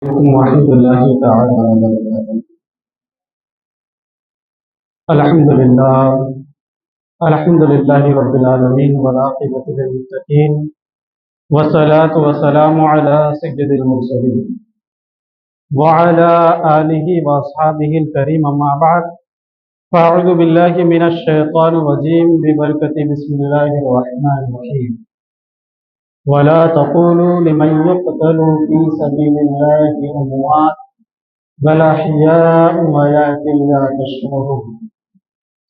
ورحمۃ اللہ تعالی وبرکاتہ۔ الحمد للہ الحمد للہ رب العالمین والعاقبۃ للمتقین والصلاۃ والسلام علی سید المرسلین وعلی آلہ واصحابہ الکریم اما بعد فاعوذ باللہ من الشیطان الرجیم ببرکۃ بسم اللہ الرحمن الرحیم ولا تقولوا لمن يقتل في سبيل الله أموات بل أحياء ولكن لا تشعرون۔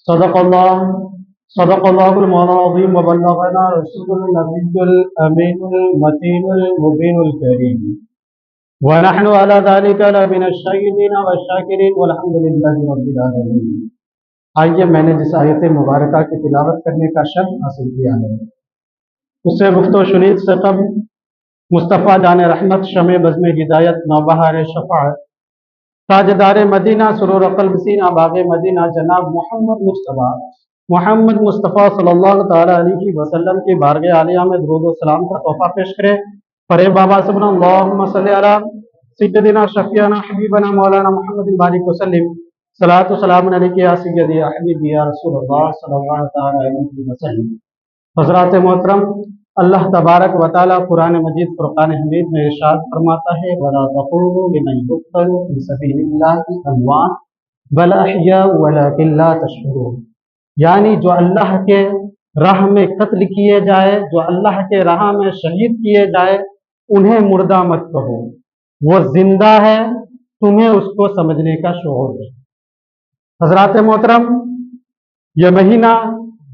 صدق الله المولى العظيم وبلغنا رسول النبي الأمين المتين المبين الكريم ونحن على ذلك لمن الشاهدين والشاكرين والحمد لله رب العالمين۔ آئیے، میں نے جس آیت مبارکہ کی تلاوت کرنے کا شرف حاصل کیا ہے اس سے گفت و شنید سے قبل مصطفیٰ جان رحمت شمع بزم ہدایت نوبہار شفاعت تاجدار مدینہ سرور قلب سینہ باغ مدینہ جناب محمد مصطفیٰ صلی اللہ تعالی علیہ وسلم کی بارگاہ عالیہ میں درود و سلام کا تحفہ پیش کرے۔ پرے بابا سبحان اللہم صلی علی سیدنا شفیعنا حبیبنا مولانا محمد بارک وسلم صلاۃ و سلام علیک یا سیدی یا حبیبی یا رسول اللہ صلی اللہ تعالی علیہ وسلم۔ حضرات محترم، اللہ تبارک و تعالی قرآن مجید فرقان حمید میں ارشاد فرماتا ہے وَلَا تَقُولُوا لِمَن يُقْتَلُ فِي سَبِيلِ اللَّهِ أَمْوَاتٌ بَلْ أَحْيَاءٌ وَلَكِن لَا تَشْعُرُونَ، یعنی جو اللہ کے راہ میں قتل کیے جائے، جو اللہ کے راہ میں شہید کیے جائے، انہیں مردہ مت کہو، وہ زندہ ہے، تمہیں اس کو سمجھنے کا شعور ہے۔ حضرات محترم، یہ مہینہ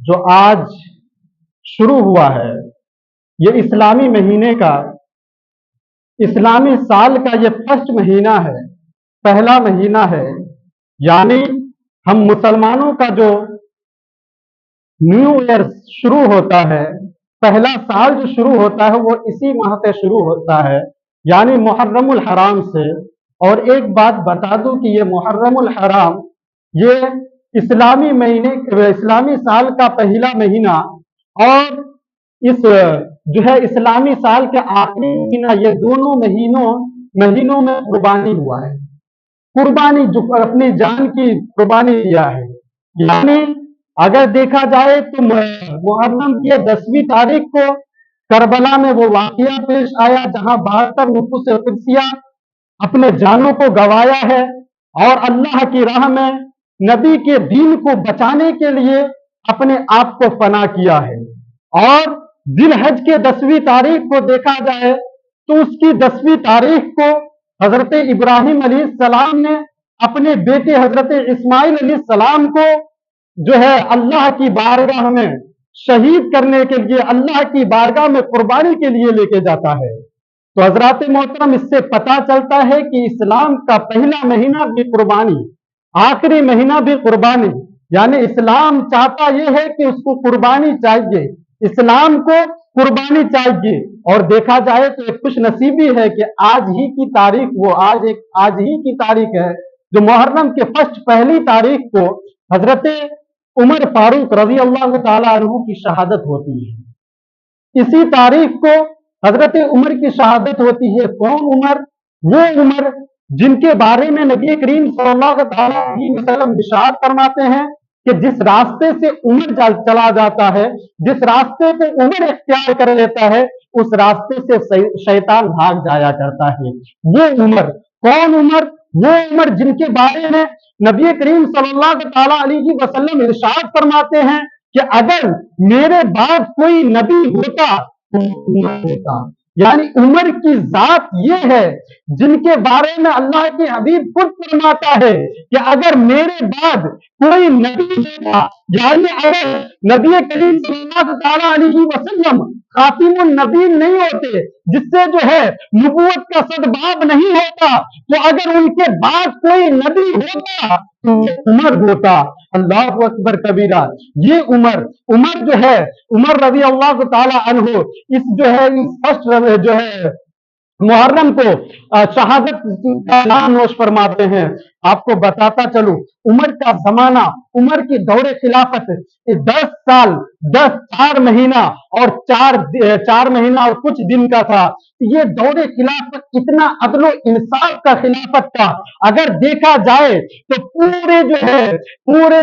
جو آج شروع ہوا ہے، یہ اسلامی مہینے کا، اسلامی سال کا یہ فرسٹ مہینہ ہے، پہلا مہینہ ہے، یعنی ہم مسلمانوں کا جو نیو ایئر شروع ہوتا ہے، پہلا سال جو شروع ہوتا ہے وہ اسی ماہ سے شروع ہوتا ہے، یعنی محرم الحرام سے۔ اور ایک بات بتا دوں کہ یہ محرم الحرام یہ اسلامی مہینے، اسلامی سال کا پہلا مہینہ اور اس جو ہے اسلامی سال کے آخری مہینہ، یہ دونوں مہینوں میں قربانی ہوا ہے، قربانی جو اپنی جان کی قربانی دیا ہے۔ یعنی اگر دیکھا جائے تو محرم کی 10ویں تاریخ کو کربلا میں وہ واقعہ پیش آیا جہاں 72 نفوس قدسیہ اپنے جانوں کو گوایا ہے اور اللہ کی راہ میں نبی کے دین کو بچانے کے لیے اپنے آپ کو فنا کیا ہے۔ اور ذی الحج کے 10ویں تاریخ کو دیکھا جائے تو اس کی 10ویں تاریخ کو حضرت ابراہیم علیہ السلام نے اپنے بیٹے حضرت اسماعیل علیہ السلام کو جو ہے اللہ کی بارگاہ میں شہید کرنے کے لیے، اللہ کی بارگاہ میں قربانی کے لیے لے کے جاتا ہے۔ تو حضرات محترم، اس سے پتہ چلتا ہے کہ اسلام کا پہلا مہینہ بھی قربانی، آخری مہینہ بھی قربانی، یعنی اسلام چاہتا یہ ہے کہ اس کو قربانی چاہیے، اسلام کو قربانی چاہیے۔ اور دیکھا جائے تو ایک خوش نصیبی ہے کہ آج ہی کی تاریخ، آج ہی کی تاریخ ہے جو محرم کے پہلی تاریخ کو حضرت عمر فاروق رضی اللہ تعالی عنہ کی شہادت ہوتی ہے۔ اسی تاریخ کو حضرت عمر کی شہادت ہوتی ہے۔ کون عمر؟ وہ عمر جن کے بارے میں نبی کریم صلی اللہ تعالی علیہ وسلم ارشاد فرماتے ہیں کہ جس راستے سے عمر چلا جاتا ہے، جس راستے پہ عمر اختیار کر لیتا ہے، اس راستے سے شیطان بھاگ جایا کرتا ہے۔ وہ عمر، کون عمر؟ وہ عمر جن کے بارے میں نبی کریم صلی اللہ تعالی علیہ وسلم ارشاد فرماتے ہیں کہ اگر میرے بعد کوئی نبی ہوتا تو عمر ہوتا۔ یعنی عمر کی ذات یہ ہے جن کے بارے میں اللہ کے حبیب خود فرماتا ہے کہ اگر میرے بعد کوئی نبی ہوتا، یعنی اگر نبی کریم صلی اللہ تعالی علیہ وسلم خاتم النبیین نہیں ہوتے، جس سے جو ہے نبوت کا سدباب نہیں ہوتا، تو اگر ان کے بعد کوئی نبی ہوتا تو عمر ہوتا۔ اللہ اکبر کبیرہ۔ یہ عمر جو ہے، عمر رضی اللہ تعالی عنہ، اس جو ہے فرسٹ جو ہے मुहर्रम को शहादत का नाम नोश फरमाते हैं। आपको बताता चलूं, उमर का जमाना, उमर की दौरे खिलाफत 10 साल 4 महीना और 4 महीना और कुछ दिन का था। ये दौरे खिलाफत इतना अदलो इंसाफ का खिलाफत था। अगर देखा जाए तो पूरे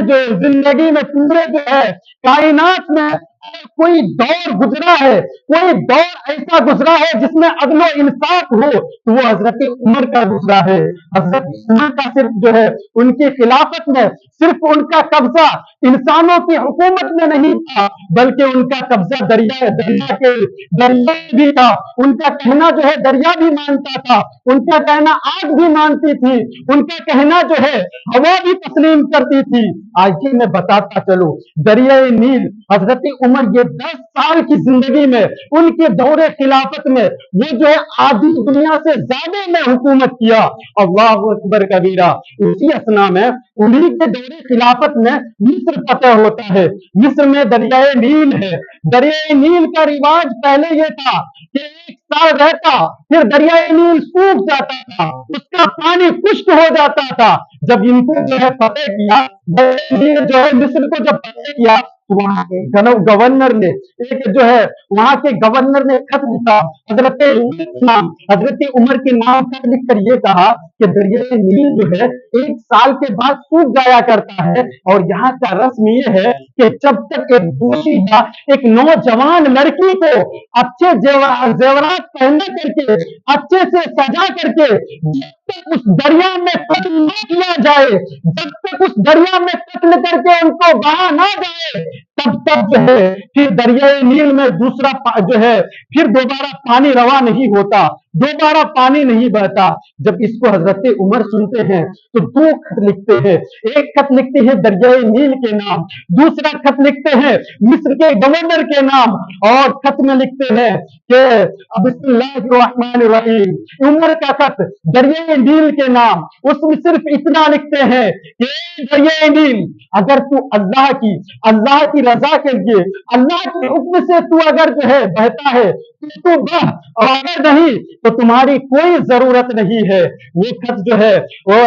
जो जिंदगी में, पूरे जो है कायनात में कोई दौर गुजरा है, कोई दौर ऐसा गुजरा है जिसमें अदलो इंसाफ हो, तो वो हजरत उमर का गुजरा है। हजरत उमर का सिर्फ जो है उनकी खिलाफत में सिर्फ उनका कब्जा इंसानों की हुकूमत में नहीं था, बल्कि उनका कब्जा दरिया भी था। उनका कहना जो है दरिया भी मानता था, उनका कहना आग भी मानती थी, उनका कहना जो है हवा भी तस्लीम करती थी। आइए मैं बताता चलूं, दरियाए नील हजरत उमर ये 10 साल की जिंदगी में, उनके दौरे खिलाफत में, वो जो है आधी दुनिया से ज्यादा में हुकूमत किया। अल्लाह अकबर कबीरा। उसी असना में, उन्हीं के दौरे खिलाफत में मिस्र फतह होता है। मिस्र में दरियाए नील है। दरियाए नील का रिवाज पहले ये था कि 1 साल रहता, फिर दरियाए नील सूख जाता था, उसका पानी खुश्क हो जाता था। जब इनको जो है फतेह किया, जो है मिस्र को जब फतेह किया, तो वहां के गवर्नर ने, एक जो है वहां के गवर्नर ने खत लिखा, हजरत उमर के नाम खत लिखकर ये कहा कि दरिया नील जो है 1 साल के बाद सूख जाया करता है, और यहाँ का रस्म ये है कि जब तक एक पोशीदा, एक नौजवान लड़की को अच्छे जेवरात पहना करके, अच्छे से सजा करके, जब तक उस दरिया में कत्ल न किया जाए, जब तक उस दरिया में कत्ल करके उनको बहा ना जाए, तब तक जो है फिर दरियाए नील में दूसरा जो है फिर दोबारा पानी रवा नहीं होता, दोबारा पानी नहीं बहता। जब इसको हजरत उमर सुनते हैं तो 2 खत लिखते हैं। एक खत लिखते हैं दरियाए नील के नाम, दूसरा खत लिखते हैं मिस्र के गवर्नर के नाम, और खत में लिखते हैं कि बिस्मिल्लाहिर्रहमानिर्रहीम, उमर का खत दरियाए नील के नाम। उसमें सिर्फ इतना लिखते हैं कि दरियाए नील, अगर तू अल्लाह की रजा के लिए, अल्लाह के हुक्म से तू अगर जो है बहता है तो तू बह, और अगर नहीं तो तुम्हारी कोई जरूरत नहीं है। वो खत जो है वो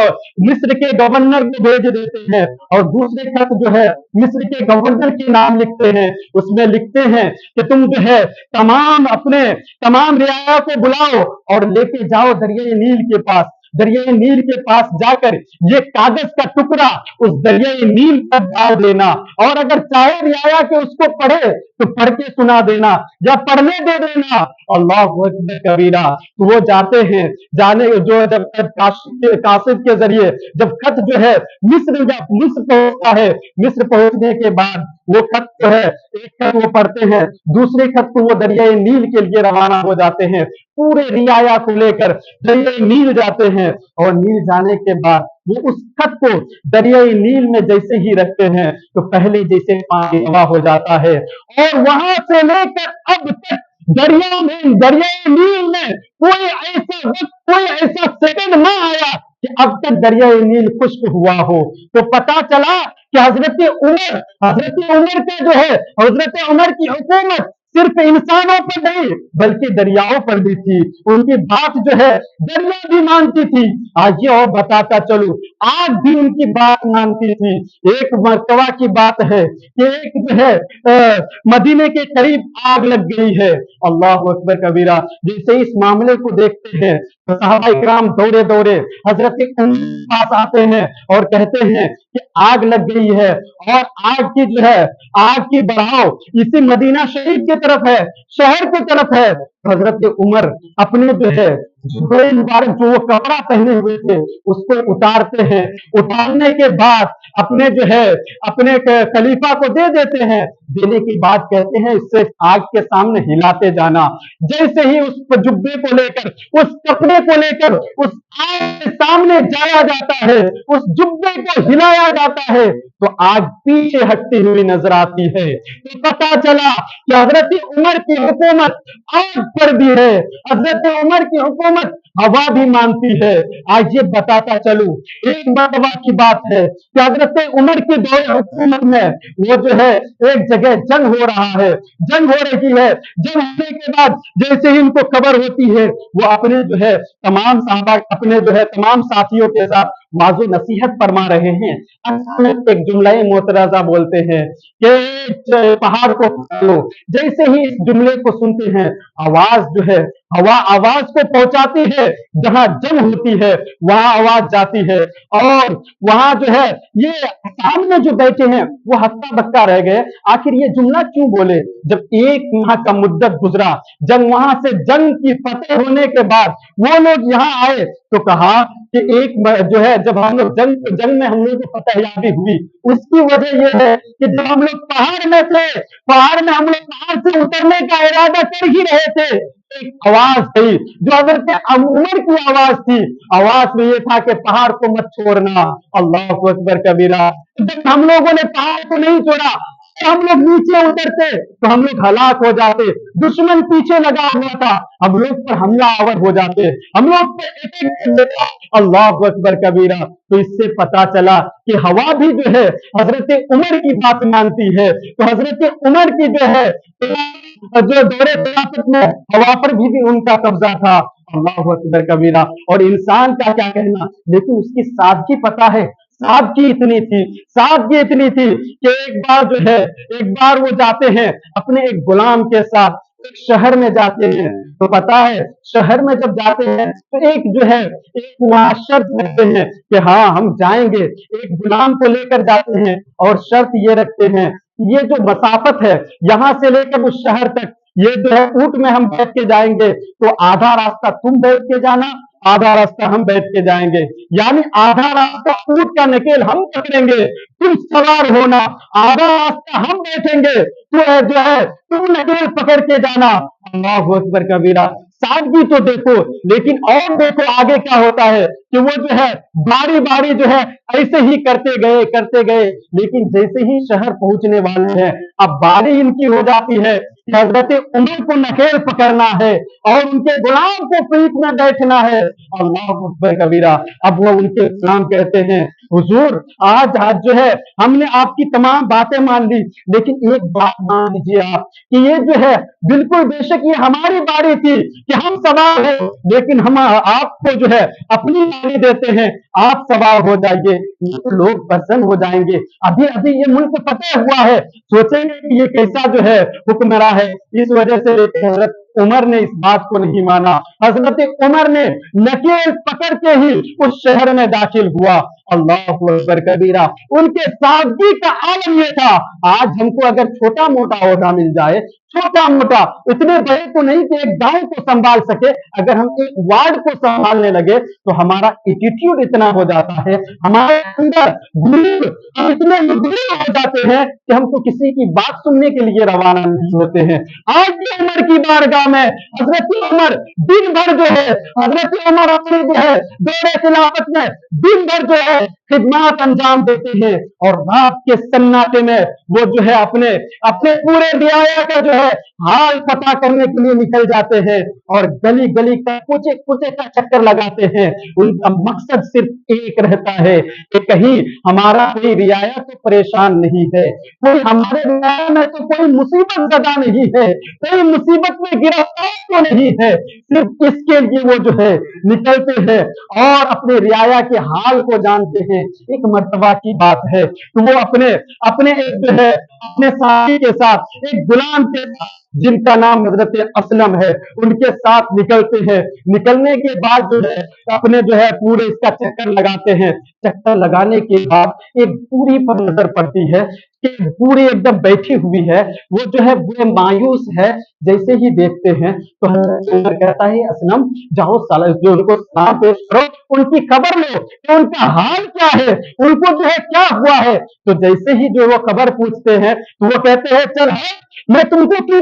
मिस्र के गवर्नर को भेज देते हैं, और दूसरे खत जो है मिस्र के गवर्नर के नाम लिखते हैं। उसमें लिखते हैं कि तुम जो है तमाम रियाया को बुलाओ और लेके जाओ दरिया नील के पास। दरिया नील के पास जाकर ये कागज का टुकड़ा उस दरिया नील पर डाल देना, और अगर चाहे रियाया के उसको पढ़े तो पढ़ के सुना देना या पढ़ने दे देना। अल्लाह अकबर कबीरा। तो वो जाते हैं, जो जब कासिद के जरिए जब खत जो है मिस्र पहुंचता है, मिस्र पहुंचने के बाद वो खत जो है, एक खत वो पढ़ते हैं, दूसरे खत को वो दरिया नील के लिए रवाना हो जाते हैं। पूरे रियाया को लेकर दरिया नील जाते हैं, और नील जाने के बाद वो उस खत को दरिया नील में जैसे ही रखते हैं तो पहले जैसे पानी जमा हो जाता है, और वहां से लेकर अब तक दरिया नील में कोई ऐसा वक्त, कोई ऐसा सेकंड ना आया कि अब तक दरिया नील खुश्क हुआ हो। तो पता चला कि हजरत उमर का जो है, हजरत उमर की हुकूमत सिर्फ इंसानों पर नहीं बल्कि दरियाओं पर भी थी। उनकी बात जो है दरिया भी मानती थी। आइए और बताता चलूं, आग भी उनकी बात मानती थी। एक मर्तबा की बात है कि एक जो है मदीने के करीब आग लग गई है। अल्लाह अकबर कबीरा। जैसे इस मामले को देखते हैं तो सहाबा इकराम दौड़े दौड़े हजरत उमर के पास आते हैं और कहते हैं कि आग लग गई है, और आग की जो है आग की बढ़ाव इसी मदीना शरीफ की तरफ है, शहर की तरफ है। हजरत उमर अपने जो है मुबारक जो वो कपड़ा पहने हुए थे उसको उतारते हैं। उतारने के बाद अपने जो है अपने खलीफा को दे देते हैं। देने के बाद कहते हैं इससे आग के सामने हिलाते जाना। जैसे ही उस जुब्बे को लेकर, उस कपड़े को लेकर उस आग के सामने जाया जाता है, उस जुब्बे को हिलाया जाता है, तो आग पीछे हटती हुई नजर आती है। तो पता चला कि हजरत उमर की हुकूमत आग पर भी है, हजरत उमर की हुकूमत मत, हवा भी मानती है। आइए बताता चलूं, एक मरतबा की बात है कि हजरत उमर के दौर हुकूमत में वो जो है एक जगह जंग हो रहा है, जंग हो रही है। जंग होने के बाद जैसे ही इनको खबर होती है, वो अपने जो है तमाम साहबा, अपने जो है तमाम साथियों के साथ वाजो नसीहत फरमा रहे हैं। अचानक एक जुमला मोतरजा बोलते हैं कि पहाड़ को लो। जैसे ही इस जुमले को सुनते हैं, आवाज जो है हवा आवाज को पहुंचाती है, जहां जंग होती है वहां आवाज जाती है। और वहां जो है ये सामने जो बैठे हैं वो हक्का बक्का रह गए, आखिर ये जुमला क्यों बोले। जब एक माह का मुद्दत गुजरा, जंग वहां से जंग की फतेह होने के बाद वो लोग यहाँ आए, तो कहा कि एक जो है जब हम लोग जंग में हम लोग को फतेहयाबी हुई, उसकी वजह यह है कि जब हम लोग पहाड़ में थे, पहाड़ में हम लोग पहाड़ से उतरने का इरादा कर ही रहे थे, एक आवाज थी जो हजरत उमर की आवाज थी। आवाज में ये था कि पहाड़ को मत छोड़ना। अल्लाह अकबर कबीरा। जब हम लोगों ने पहाड़ को नहीं छोड़ा, हम लोग नीचे उतरते तो हम लोग हलाक हो जाते, दुश्मन पीछे लगा हुआ था, हम लोग पर हमला आवर हो जाते, हम लोग पे अटैक कर देता। अल्लाह अकबर कबीरा। तो इससे पता चला कि हवा भी जो है हजरत उमर की बात मानती है। तो हजरत उमर की जो है जो दौरे खिलाफत में हवा पर भी उनका कब्जा था। अल्लाह अकबर कबीरा। और इंसान का क्या कहना, लेकिन उसकी सादगी पता है, सादगी इतनी थी, सादगी इतनी थी कि एक बार वो जाते हैं अपने एक गुलाम के साथ एक शहर में जाते हैं। तो पता है शहर में जब जाते हैं तो एक जो है एक वहां शर्त रखते हैं कि हाँ हम जाएंगे, एक गुलाम को लेकर जाते हैं और शर्त ये रखते हैं, ये जो मसाफत है यहाँ से लेकर उस शहर तक, ये जो है ऊंट में हम बैठ के जाएंगे, तो आधा रास्ता तुम बैठ के जाना, आधा रास्ता हम बैठ के जाएंगे। यानी आधा रास्ता ऊंट का नकेल हम पकड़ेंगे, तुम सवार होना, आधा रास्ता हम बैठेंगे, तो जो है तुम नकेल पकड़ के जाना। अल्लाह अकबर कबीरा। सादगी तो देखो, लेकिन और देखो आगे क्या होता है कि वो जो है बारी बारी जो है ऐसे ही करते गए, लेकिन जैसे ही शहर पहुंचने वाले हैं, अब बारी इनकी हो जाती है कि हजरत उमर को नकेल पकड़ना है और उनके गुलाम को पीठ में बैठना है। अल्लाह अकबर कबीरा। अब वो उनके गुलाम कहते हैं, हुजूर आज जो है हमने आपकी तमाम बातें मान ली, लेकिन एक बात मान लीजिए आप कि ये जो है बिल्कुल बेशक ये हमारी बारी थी कि हम सवार हैं, लेकिन हम आपको जो है अपनी बारी देते हैं, आप सवार हो जाइए। तो लोग प्रसन्न हो जाएंगे, अभी अभी ये मुल्क फतेह हुआ है, सोचेंगे कि ये कैसा जो है हुक्मरान है। इस वजह से हजरत उमर ने इस बात को नहीं माना, हजरत उमर ने नकेल पकड़ के ही उस शहर में दाखिल हुआ। अल्लाह अकबर कबीरा। उनके सादगी का आलम यह था, आज हमको अगर छोटा मोटा ओहदा मिल जाए, छोटा मोटा, इतने बड़े तो नहीं कि एक गांव को संभाल सके, अगर हम एक वार्ड को संभालने लगे तो हमारा एटीट्यूड इतना हो जाता है, हमारे अंदर हम इतने मजबूर हो जाते हैं कि हमको किसी की बात सुनने के लिए रवाना नहीं होते हैं। आज भी उमर की बारगाह में हजरत उमर दिन भर जो है, हजरत उमर अपने जो है दौरे खिलाफत में दिन भर जो है खिदमत अंजाम देते हैं, और रात के सन्नाटे में वो जो है अपने पूरे रियाया का जो है हाल पता करने के लिए निकल जाते हैं और गली गली का कुचे का चक्कर लगाते हैं। उनका मकसद सिर्फ एक रहता है कि कहीं हमारा कोई रियाया तो परेशान नहीं है, कोई हमारे रियाया में तो कोई मुसीबत ज़दा नहीं है, कोई मुसीबत में गिरफ्तार तो नहीं है। सिर्फ इसके लिए वो जो है निकलते हैं और अपने रियाया के हाल को जानते हैं। एक मर्तबा की बात है तो वो अपने एक जो है अपने साथी के साथ, एक गुलाम के साथ जिनका नाम हजरत असलम है, उनके साथ निकलते हैं। निकलने के बाद जो है अपने जो है पूरे इसका चक्कर लगाते हैं। चक्कर लगाने के बाद एक पूरी पर नजर पड़ती है कि पूरी एकदम बैठी हुई है, वो जो है बुरे मायूस है। जैसे ही देखते हैं तो हजरत कहता है, असलम जाओ जो उनको सलाम पेश करो, उनकी खबर लो कि उनका हाल क्या है, उनको जो है क्या हुआ है। तो जैसे ही जो वो खबर पूछते हैं तो वो कहते हैं, चल मैं तुमको क्यों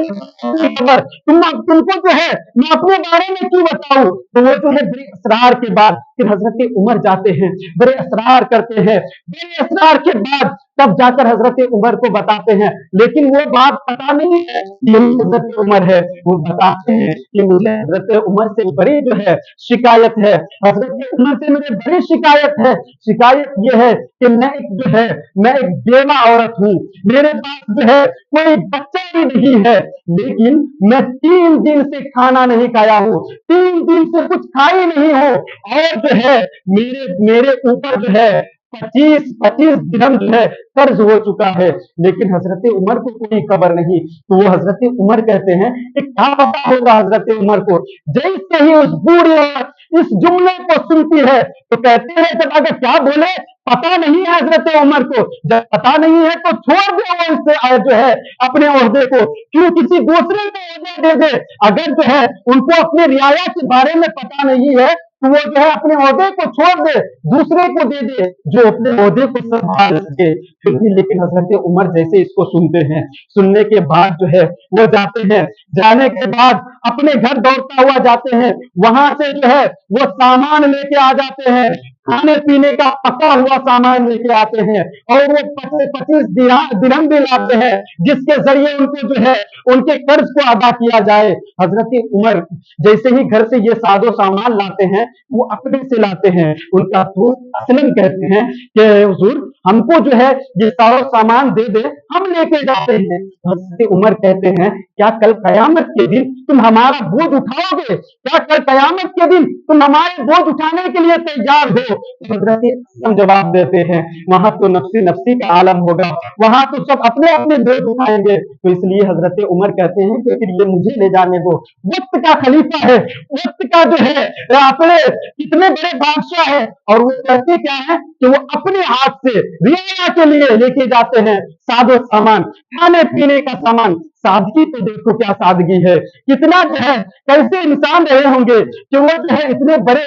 खबर, तुमको जो है मैं अपने बारे में क्यों बताऊं। तो वो जो है बड़े असरार के बाद फिर हजरत उमर जाते हैं, बड़े असरार करते हैं, बड़े असरार के बाद तब जाकर हजरत उमर को बताते हैं, लेकिन वो बात पता नहीं है कि हजरत उमर है। वो बताते हैं कि मुझे हजरत उमर से बड़ी जो है शिकायत है, हजरत उमर से मुझे बड़ी शिकायत है। शिकायत ये है कि मैं एक बेवा औरत हूँ, मेरे पास जो है कोई बच्चा भी नहीं है, लेकिन मैं 3 दिन से खाना नहीं खाया हूँ, 3 दिन से कुछ खाई नहीं हूँ, और जो है मेरे मेरे ऊपर जो है 25 दिरहम जो है कर्ज हो चुका है, लेकिन हजरत उमर को कोई खबर नहीं। तो वो हजरत उमर कहते हैं कि क्या पता होगा हजरत उमर को। जैसे ही उस बूढ़ी औरत इस जुमले को सुनती है तो कहते हैं जब अगर क्या बोले पता नहीं है हजरत उमर को, जब पता नहीं है तो छोड़ दे वो इससे जो है अपने ओहदे को, क्यों किसी दूसरे को ओहदा दे दे। अगर जो है उनको अपने रियाया के बारे में पता नहीं है तो वो जो है अपने ओहदे को छोड़ दे, दूसरे को दे दे जो अपने ओहदे को संभाल सके। फिर भी लेकिन हजरत उमर जैसे इसको सुनते हैं, सुनने के बाद जो है वो जाते हैं, जाने के बाद अपने घर दौड़ता हुआ जाते हैं, वहां से जो है वो सामान लेके आ जाते हैं, खाने पीने का पका हुआ सामान लेके आते हैं, और वो 25 दिरहम भी लाते हैं, जिसके जरिए उनको जो है उनके कर्ज को अदा किया जाए। हजरत उमर जैसे ही घर से ये सादो सामान लाते हैं, वो अपने से लाते हैं। उनका दोस्त असलम कहते हैं कि हुजूर हमको जो है ये सारा सामान दे दे, हम लेके जाते हैं। हजरत उमर कहते हैं क्या कल कयामत के दिन तुम हमारा बोझ उठाओगे? क्या कल कयामत के दिन तुम हमारे बोझ उठाने के लिए तैयार हो? हजरत असलम जवाब देते हैं वहां तो नफ्सी नफ्सी का आलम होगा, वहां तो सब अपने अपने बोझ उठाएंगे। तो इसलिए हजरत उमर कहते हैं कि फिर ये मुझे ले जाने दो, वक्त का खलीफा है, वक्त का जो है अपने कितने बड़े बादशाह है, और वो कहते क्या है कि वो अपने हाथ से रियाया के लिए लेके जाते हैं सादो सामान, खाने पीने का सामान। सादगी तो देखो क्या सादगी है, कितना जो है कैसे इंसान रहे होंगे कि वो जो है इतने बड़े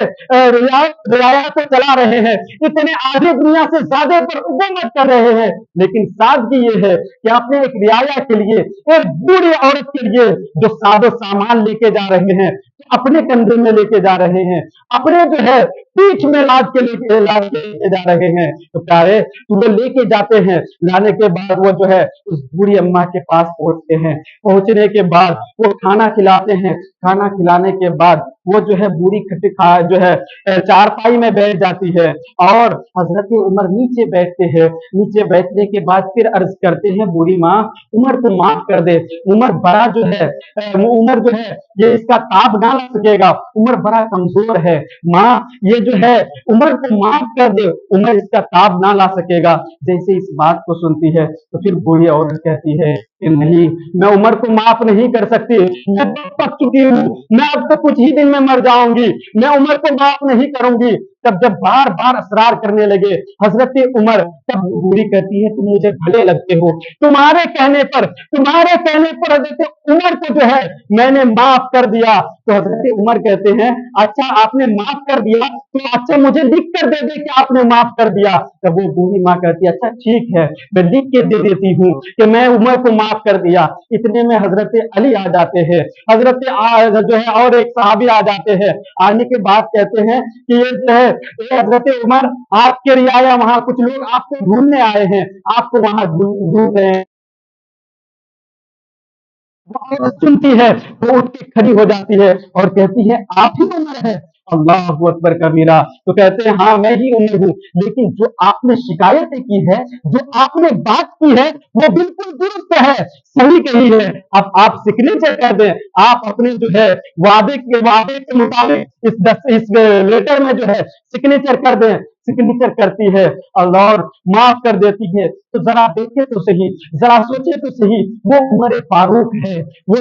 रियाया को चला रहे हैं, इतने आधी दुनिया से ज्यादा पर हुकूमत कर रहे हैं, लेकिन सादगी ये है कि अपने एक रियाया के लिए, एक बूढ़ी औरत के लिए जो सादो सामान लेके जा रहे हैं, अपने कंधे में लेके जा रहे हैं, अपने जो है पीठ में लाद के लेके जा रहे हैं। तो प्यारे वो लेके जाते हैं, लाने के बाद वो जो है उस बूढ़ी अम्मा के पास पहुंचते हैं, पहुंचने के बाद वो खाना खिलाते हैं, खाना खिलाने के बाद वो जो है बूढ़ी जो है चारपाई में बैठ जाती है, और हजरत उमर नीचे बैठते हैं। नीचे बैठने के बाद फिर अर्ज करते हैं बूढ़ी माँ उमर को माफ कर दे, उमर बड़ा जो है उमर जो है ये इसका ताप ना ला सकेगा, उमर बड़ा कमजोर है, माँ ये जो है उमर को माफ कर दे, उमर इसका ताप ना ला सकेगा। जैसे इस बात को सुनती है तो फिर बूढ़ी औरत कहती है कि नहीं, मैं उमर को माफ नहीं कर सकती, मैं पक चुकी हूँ, मैं अब तो कुछ ही दिन में मर जाऊंगी, मैं उमर को माफ नहीं करूंगी। तब जब बार बार असरार करने लगे हजरत उमर, तब बूढ़ी कहती है तुम मुझे भले लगते हो, तुम्हारे कहने पर हजरत उमर को जो है मैंने माफ कर दिया। तो हजरत उमर कहते हैं अच्छा आपने माफ कर दिया, तो अच्छा मुझे लिख कर दे दे कि आपने माफ कर दिया। तब वो बूढ़ी माँ कहती है अच्छा ठीक है, मैं लिख के दे देती हूँ कि मैं उमर को माफ कर दिया। इतने में हजरत अली आ जाते हैं, जो है और एक साहबी आ जाते हैं, आने के बाद कहते हैं कि ये जो है हजरत उमर आपके रियाया वहां कुछ लोग आपको ढूंढने आए हैं, आपको वहां ढूंढ रहे हैं। सुनती है वो उठ के खड़ी हो जाती है और कहती है आप ही उमर है? अल्लाह अकबर कबीरा। तो कहते हैं हाँ मैं ही उमर हूँ, लेकिन जो आपने शिकायतें की है, जो आपने बात की है वो बिल्कुल दुरुस्त है, सही कही है। अब आप सिग्नेचर कर दें, आप अपने जो है वादे के मुताबिक इस लेटर में जो है सिग्नेचर कर दें। सिग्नेचर करती है और माफ कर देती है। तो जरा देखे तो सही, जरा सोचे तो सही, वो उमर फारूक है, वो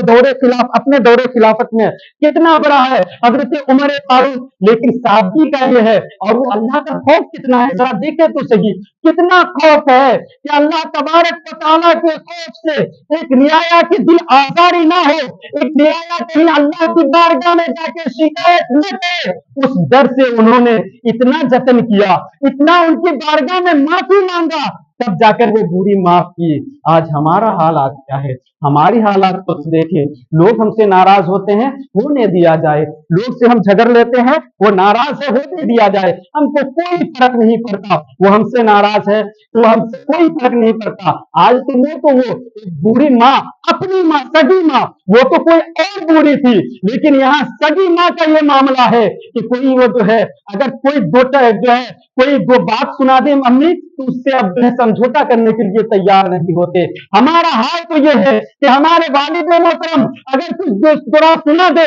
अपने दौरे खिलाफत में कितना बड़ा है हजरत उमर फारूक, लेकिन सादगी का ये है, और वो अल्लाह का खौफ कितना है, जरा देखे तो सही कितना खौफ है कि अल्लाह तबारक व तआला के खौफ से एक रियाया की दिल आजारी ना हो, एक रियाया कहीं अल्लाह की बारगाह में जाके शिकायत न करे, उस डर से उन्होंने इतना जतन किया, इतना उनकी बारगाह में माफी मांगा तब जाकर वो बूढ़ी माफ की। आज हमारा हालात क्या है, हमारी हालात को देखे, लोग हमसे नाराज होते हैं, होने दिया जाए, लोग से हम झगड़ लेते हैं, वो नाराज है, होने दिया जाए, हमको कोई फर्क नहीं पड़ता, वो हमसे नाराज है तो हमसे कोई फर्क नहीं पड़ता। आज तो वो एक बूढ़ी माँ, अपनी माँ, सगी माँ, वो तो कोई और बूढ़ी थी, लेकिन यहाँ सगी माँ का ये मामला है कि कोई वो जो है, अगर कोई जो है कोई दो बात सुना दे मम्मी, तो उससे अब जो है समझौता करने के लिए तैयार नहीं होते। हमारा हाल तो ये है कि हमारे वालिद मोहतरम अगर कुछ बुरा सुना दे,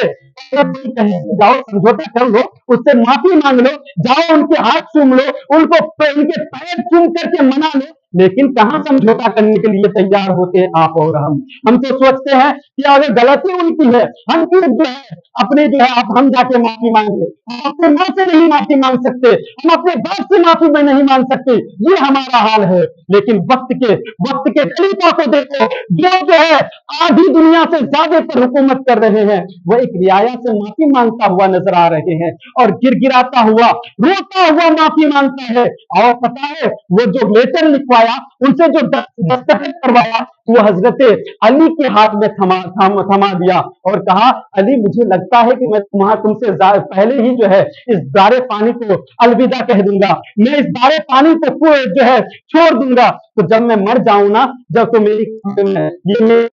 जाओ समझौता कर लो, उससे माफी मांग लो, जाओ उनके हाथ चूम लो, उनको उनके पैर चूम करके मना लो, लेकिन कहां समझौता करने के लिए तैयार होते हैं आप और हम तो सोचते हैं कि अगर गलती उनकी है, हम क्यों जो है अपने जो है हम जाके माफी मांगे, हम अपने माँ से नहीं माफी मांग सकते, हम अपने बाप से माफी में नहीं मांग सकते, ये हमारा हाल है। लेकिन वक्त के खलीफा को देखो, जो है आधी दुनिया से ज्यादा पर हुकूमत कर रहे हैं, वो एक रियाया से माफी मांगता हुआ नजर आ रहे हैं और गिड़गिड़ाता हुआ, रोता हुआ माफी मांगता है। और पता है वो जो लेटर लिखवाया, उनसे जो दस्तखत करवाया, वो हजरत अली के हाथ में थमा दिया और कहा, अली मुझे लगता है कि मैं तुमसे पहले ही जो है इस दारे पानी को अलविदा कह दूंगा, मैं इस दारे पानी को जो है छोड़ दूंगा, तो जब मैं मर जाऊं ना, जब तो मेरी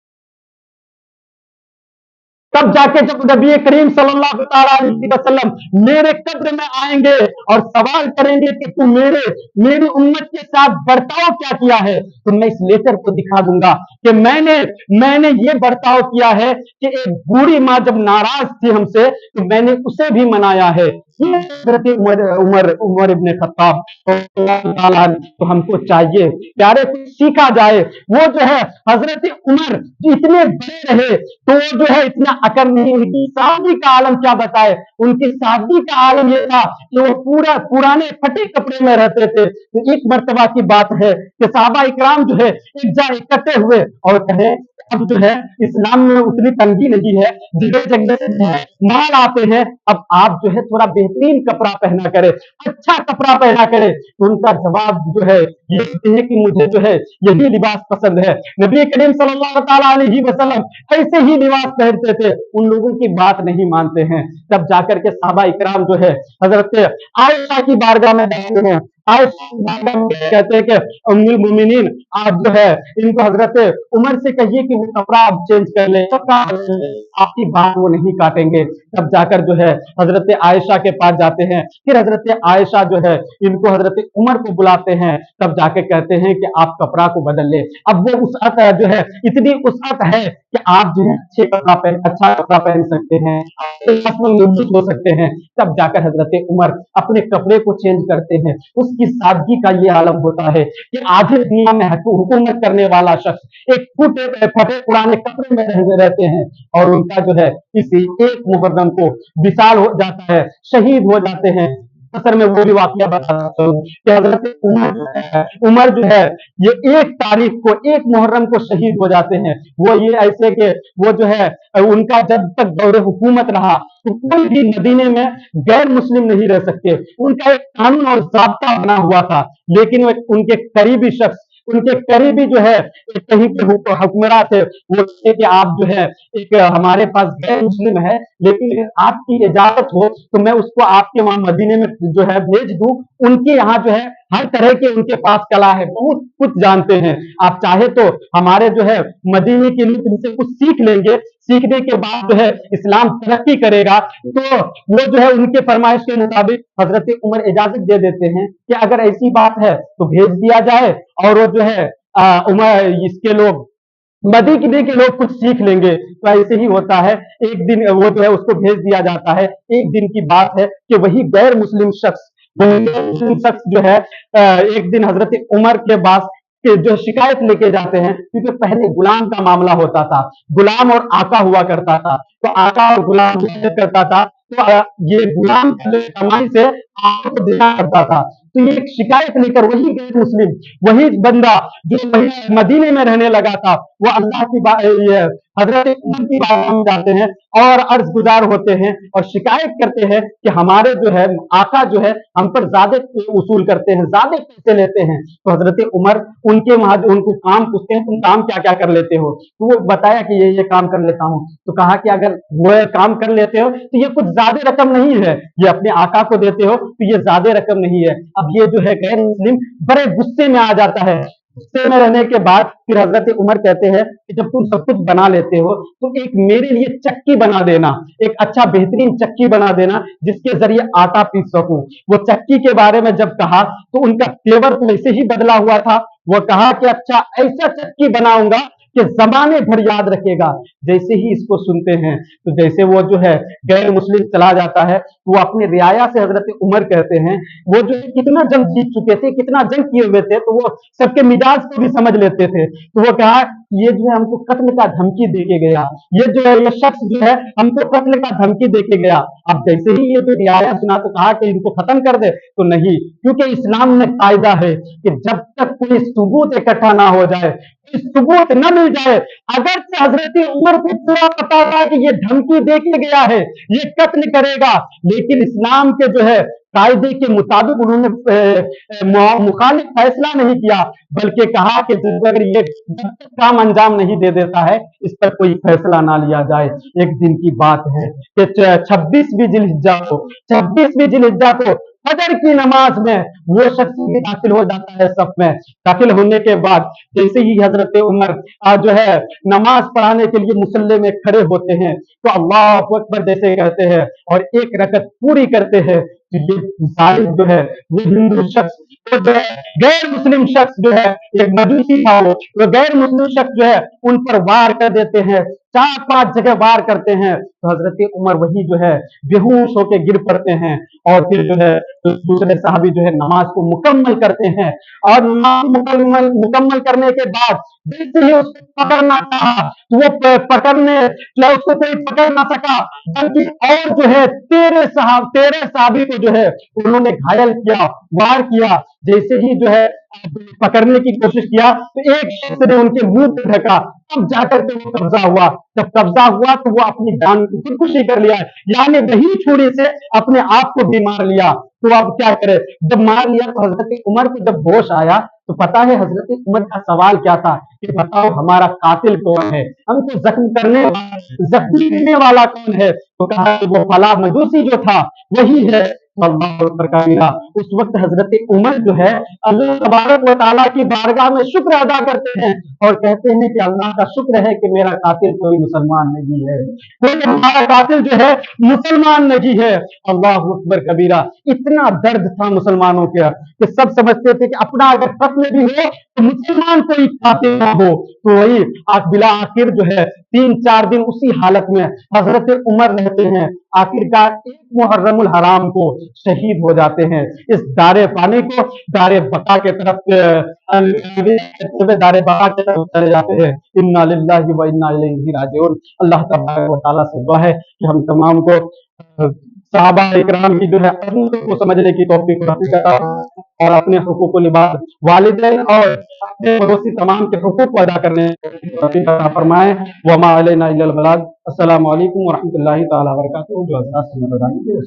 तब जाके जब नबी करीम सल्लल्लाहु अलैहि वसल्लम मेरे कब्र में आएंगे और सवाल करेंगे कि तुम मेरी उम्मत के साथ बर्ताव क्या किया है, तो मैं इस लेटर को दिखा दूंगा कि मैंने ये बर्ताव किया है कि एक बूढ़ी माँ जब नाराज थी हमसे, तो मैंने उसे भी मनाया है। ये हजरत उमर इब्ने खत्ताब तो हमको चाहिए प्यारे कुछ सीखा जाए। वो जो है हजरत उमर इतने बड़े रहे तो जो है इतना अकल नहीं, उनकी सादगी का आलम क्या बताए, उनकी सादगी का आलम ये था कि वो पूरा पुराने फटे कपड़े में रहते थे। तो एक मर्तबा की बात है कि साहबा इकराम जो है एक जगह इकट्ठे हुए और कहे अब जो है इस्लाम में उतनी तंगी नहीं है, जगह जगह माल आते हैं, अब आप जो है थोड़ा बेहतरीन कपड़ा पहना करे, अच्छा कपड़ा पहना करे। तो उनका जवाब जो है ये है कि मुझे जो है यही लिबास पसंद है। नबी करीम सल्लल्लाहु अलैहि वसल्लम ऐसे ही लिबास पहनते थे, उन लोगों की बात नहीं मानते हैं। तब जाकर के साहबा इकराम जो है हजरत आयशा की बारगाह में जाते हैं, कहते हैं कि उम्मुल मोमिनीन आप जो है इनको हजरत उमर से कहिए कि वो कपड़ा आप चेंज कर ले, आपकी बात वो नहीं काटेंगे। तब जाकर जो है हजरत आयशा के पास जाते हैं, फिर हजरत आयशा जो है इनको हजरत उमर को बुलाते हैं, तब जाके कहते हैं कि आप कपड़ा को बदल ले। अब वो उसअत जो है इतनी उसअत है कि आप जो है अच्छा कपड़ा पहन सकते हैं, हो सकते हैं। तब जाकर हजरत उमर अपने कपड़े को चेंज करते हैं। उसकी सादगी का ये आलम होता है कि आधे दुनिया में हुकूमत करने वाला शख्स एक फटे पुराने कपड़े में रहते हैं और उनका जो है इसी एक मुकद्दम को विशाल हो जाता है, शहीद हो जाते हैं। असर में वो भी वाकया बताता हूँ कि हजरत उमर जो है ये 1 तारीख को 1 मुहर्रम को शहीद हो जाते हैं। वो ये ऐसे के वो जो है उनका जब तक दौरे हुकूमत रहा तो कोई भी मदीने में गैर मुस्लिम नहीं रह सकते, उनका एक कानून और ज़ाब्ता बना हुआ था। लेकिन उनके करीबी शख्स, उनके करीबी जो है कहीं के हुक्मरान थे, वो कि आप जो है एक हमारे पास गैर मुस्लिम है, लेकिन आपकी इजाजत हो तो मैं उसको आपके वहां मदीने में जो है भेज दूं। उनके यहाँ जो है हर तरह के उनके पास कला है, बहुत कुछ जानते हैं, आप चाहे तो हमारे जो है मदीने के लिए उनसे कुछ सीख लेंगे, सीखने के बाद जो है इस्लाम तरक्की करेगा। तो वो जो है उनके फरमाइश के मुताबिक हजरत उमर इजाजत दे देते हैं कि अगर ऐसी बात है तो भेज दिया जाए, और वो जो है उमर इसके लोग मदीने के लोग कुछ सीख लेंगे। तो ऐसे ही होता है, एक दिन वो जो है उसको भेज दिया जाता है। एक दिन की बात है कि वही गैर मुस्लिम शख्स जो है एक दिन हजरत उमर के पास जो शिकायत लेके जाते हैं, क्योंकि पहले गुलाम का मामला होता था, गुलाम और आका हुआ करता था, तो आका और गुलाम करता था, तो ये गुलाम कमाई से आका को देना पड़ता था। तो ये एक शिकायत लेकर वही गैर मुस्लिम, वही बंदा जो वही मदीने में रहने लगा था, वो अल्लाह की ये हजरत उमर की बात हम जाते हैं और अर्ज गुजार होते हैं और शिकायत करते हैं कि हमारे जो है आका जो है हम पर ज्यादा उसूल करते हैं, ज्यादा पैसे लेते हैं। तो हजरत उमर उनके वहां उनको काम पूछते हैं, तुम काम क्या क्या कर लेते हो? तो वो बताया कि ये काम कर लेता हूँ। तो कहा कि अगर वो काम कर लेते हो तो ये कुछ ज्यादा रकम नहीं है, ये अपने आका को देते हो तो ये ज्यादा रकम नहीं है। अब ये जो है गैर मुस्लिम बड़े गुस्से में आ जाता है। गुस्से में रहने के बाद फिर हजरत उमर कहते हैं कि जब तुम सब कुछ बना लेते हो तो एक मेरे लिए चक्की बना देना, एक अच्छा बेहतरीन चक्की बना देना जिसके जरिए आटा पीस सकूं। वो चक्की के बारे में जब कहा तो उनका तेवर तो वैसे ही बदला हुआ था। वो कहा कि अच्छा ऐसा चक्की बनाऊंगा कि जमाने भर याद रखेगा। जैसे ही इसको सुनते हैं तो जैसे वो जो है गैर मुस्लिम चला जाता है, वो अपने रियाया से हजरत उमर कहते हैं वो जो है कितना जंग जीत चुके थे, कितना जंग किए हुए थे, तो वो सबके मिजाज को भी समझ लेते थे। तो वो कहा ये जो है हमको कत्ल का धमकी दे के गया, ये जो है ये शख्स जो है हमको कत्ल का धमकी दे के गया। अब जैसे ही ये जो रियाया सुना तो कहा कि इनको खत्म कर दे, तो नहीं, क्योंकि इस्लाम में कायदा है कि जब तक कोई सबूत इकट्ठा ना हो जाए, सबूत न मिल जाए, अगर से हजरत उमर को पूरा पता था कि ये धमकी दे के गया है, ये कत्ल करेगा, लेकिन इस्लाम के जो है कायदे के मुताबिक उन्होंने मुखालिफ फैसला नहीं किया, बल्कि कहा कि अगर ये जब तक काम अंजाम नहीं दे देता है इस पर कोई फैसला ना लिया जाए। एक दिन की बात है कि 26वीं जिलहिज्जा को 26वीं जिलहिज्जा को फजर की नमाज में वो शख्स भी दाखिल हो जाता है सब में। दाखिल होने के बाद जैसे ही हजरत उमर जो है नमाज पढ़ाने के लिए मुसल्ले में खड़े होते हैं तो अल्लाह अकबर जैसे कहते हैं और एक रकत पूरी करते हैं। तो ये जालिम जो है वो हिंदू शख्स, वो जो है गैर मुस्लिम शख्स जो है एक मजूसी था, वो गैर मुस्लिम शख्स जो है उन पर वार कर देते हैं, 4-5 जगह वार करते हैं। तो हजरत उमर वही जो है बेहोश होकर गिर पड़ते हैं और फिर जो है तो दूसरे साहबी जो है नमाज को मुकम्मल करते हैं और नमाज मुकम्मल करने के बाद जैसे ही उसको पकड़ना चाहा तो वो पकड़ने उसको कोई पकड़ ना सका, बल्कि और जो है 13 साहबी को जो है उन्होंने घायल किया, वार किया। जैसे ही जो है पकड़ने की कोशिश किया तो एक शख्स ने उनके मुंह पे ढका, तब जाकर के वो कब्जा हुआ। जब कब्जा हुआ तो वो अपनी जान की खुदकुशी कर लिया, यानी वही छुरी से अपने आप को भी मार लिया। तो अब क्या करे, जब मार लिया तो हजरत उमर को जब होश आया तो पता है हजरत उमर का सवाल क्या था कि बताओ हमारा कातिल कौन है, हमको जख्मी करने वाला कौन है? तो कहा कि वो फला मजूसी जो था वही है। अल्लाह अकबर कबीरा। उस वक्त हजरत उमर जो है अल्लाह तबारक व तआला की बारगाह में शुक्र अदा करते हैं और कहते हैं कि अल्लाह का शुक्र है कि मेरा कातिल कोई मुसलमान नहीं है, कोई हमारा कातिल जो है मुसलमान नहीं है। अल्लाह अकबर कबीरा। इतना दर्द था मुसलमानों के कि सब समझते थे कि अपना अगर कत्ल भी हो तो मुसलमान कोई कातिल ना हो। तो वही बिला आखिर जो है 3-4 दिन उसी हालत में हजरत उमर रहते हैं। आखिरकार एक मुहर्रमुल हराम को शहीद हो जाते हैं। इस दारे पानी को दारे बका के तरफ दारे बका के तरफ चले जाते हैं। इन्ना लिल्लाहि व इन्ना इलैहि राजिऊन। अल्लाह तबारक व तआला से दुआ है कि हम तमाम को सहाबा इकराम की जो है को समझने की तौफीक अता और अपने हुकूक लिबास वालिदैन और अपने पड़ोसी तमाम के हुकूक को अदा करने की तौफीक अता फरमाए। वमा अलैना इल्लल बलाग। अस्सलामु अलैकुम व रहमतुल्लाहि तआला व बरकातहू। जो हज़रात सुन्नत अदा कीजिए।